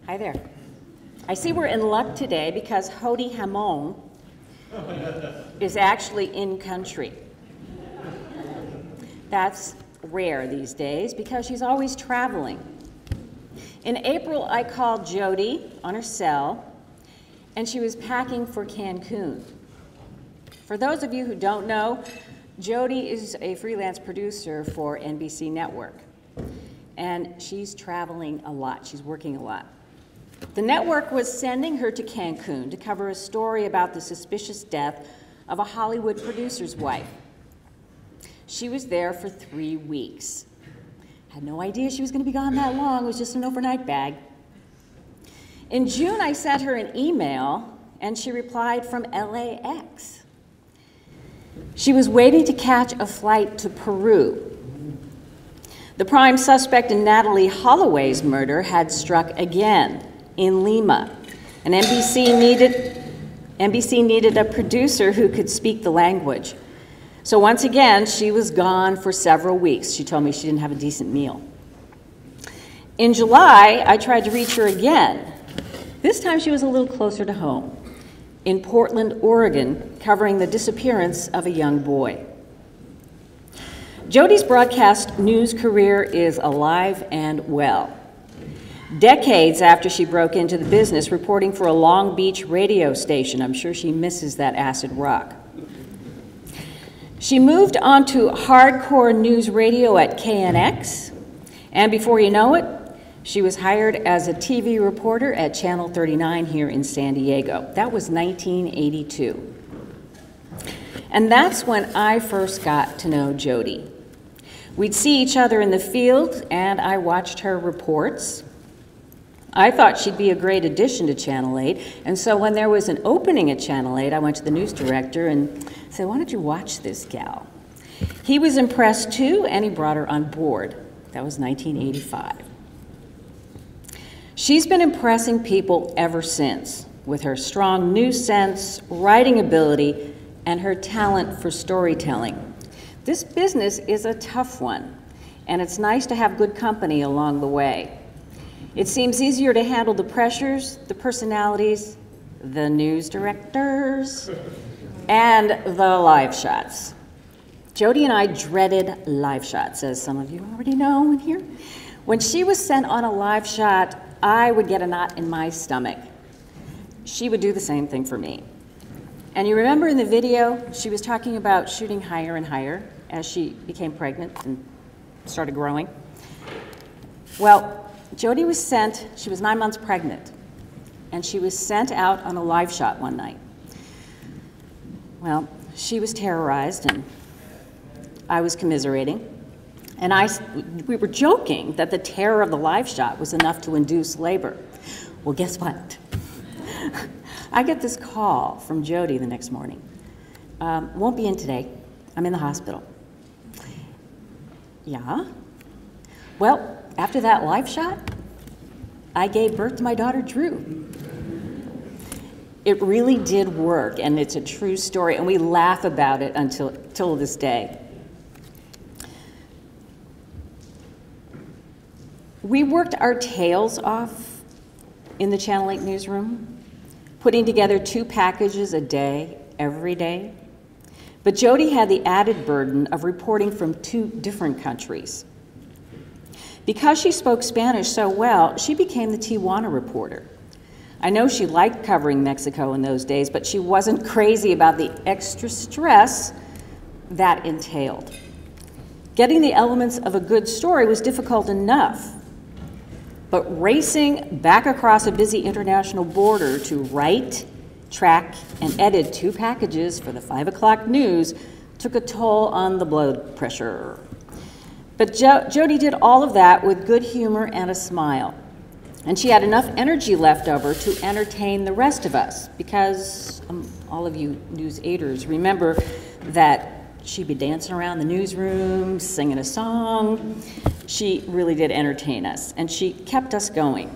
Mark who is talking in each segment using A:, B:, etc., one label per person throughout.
A: Hi there. I see we're in luck today because Jodie Hamon is actually in country. That's rare these days because she's always traveling. In April, I called Jodie on her cell, and she was packing for Cancun. For those of you who don't know, Jodie is a freelance producer for NBC Network, and she's traveling a lot. She's working a lot. The network was sending her to Cancun to cover a story about the suspicious death of a Hollywood producer's wife. She was there for 3 weeks. Had no idea she was going to be gone that long. It was just an overnight bag. In June, I sent her an email, and she replied from LAX. She was waiting to catch a flight to Peru. The prime suspect in Natalie Holloway's murder had struck again in Lima, and NBC needed a producer who could speak the language. So once again, she was gone for several weeks. She told me she didn't have a decent meal. In July, I tried to reach her again. This time she was a little closer to home, in Portland, Oregon, covering the disappearance of a young boy. Jodie's broadcast news career is alive and well. Decades after she broke into the business, reporting for a Long Beach radio station. I'm sure she misses that acid rock. She moved on to hardcore news radio at KNX, and before you know it, she was hired as a TV reporter at Channel 39 here in San Diego. That was 1982. And that's when I first got to know Jodie. We'd see each other in the field, and I watched her reports. I thought she'd be a great addition to Channel 8, and so when there was an opening at Channel 8, I went to the news director and said, "Why don't you watch this gal?" He was impressed too, and he brought her on board. That was 1985. She's been impressing people ever since, with her strong news sense, writing ability, and her talent for storytelling. This business is a tough one, and it's nice to have good company along the way. It seems easier to handle the pressures, the personalities, the news directors, and the live shots. Jodie and I dreaded live shots, as some of you already know in here. When she was sent on a live shot, I would get a knot in my stomach. She would do the same thing for me. And you remember in the video, she was talking about shooting higher and higher as she became pregnant and started growing. Well, Jodie was sent, she was 9 months pregnant, and she was sent out on a live shot one night. Well, she was terrorized, and I was commiserating. And we were joking that the terror of the live shot was enough to induce labor. Well, guess what? I get this call from Jodie the next morning. Won't be in today. I'm in the hospital. Yeah? Well, after that live shot, I gave birth to my daughter, Drew. It really did work, and it's a true story, and we laugh about it till this day. We worked our tails off in the Channel 8 newsroom, putting together 2 packages a day, every day. But Jodie had the added burden of reporting from 2 different countries. Because she spoke Spanish so well, she became the Tijuana reporter. I know she liked covering Mexico in those days, but she wasn't crazy about the extra stress that entailed. Getting the elements of a good story was difficult enough, but racing back across a busy international border to write, track, and edit 2 packages for the 5 o'clock news took a toll on the blood pressure. But Jodie did all of that with good humor and a smile. And she had enough energy left over to entertain the rest of us, because all of you news aiders remember that she'd be dancing around the newsroom, singing a song. She really did entertain us, and she kept us going.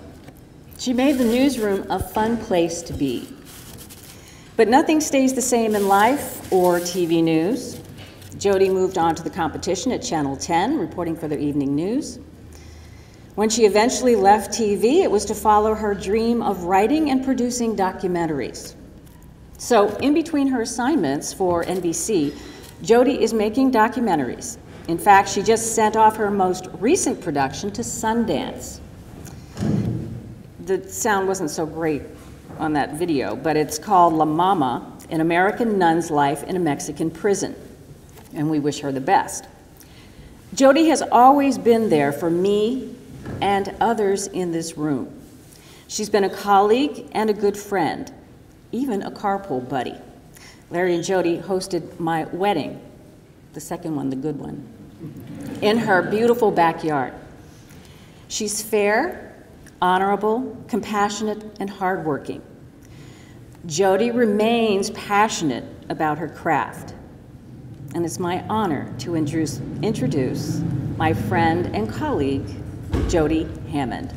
A: She made the newsroom a fun place to be. But nothing stays the same in life or TV news. Jodie moved on to the competition at Channel 10, reporting for their evening news. When she eventually left TV, it was to follow her dream of writing and producing documentaries. So in between her assignments for NBC, Jodie is making documentaries. In fact, she just sent off her most recent production to Sundance. The sound wasn't so great on that video, but it's called La Mama, an American nun's life in a Mexican prison, and we wish her the best. Jodie has always been there for me and others in this room. She's been a colleague and a good friend, even a carpool buddy. Larry and Jodie hosted my wedding, the second one, the good one, in her beautiful backyard. She's fair, honorable, compassionate, and hardworking. Jodie remains passionate about her craft, and it's my honor to introduce my friend and colleague, Jodie Hammond.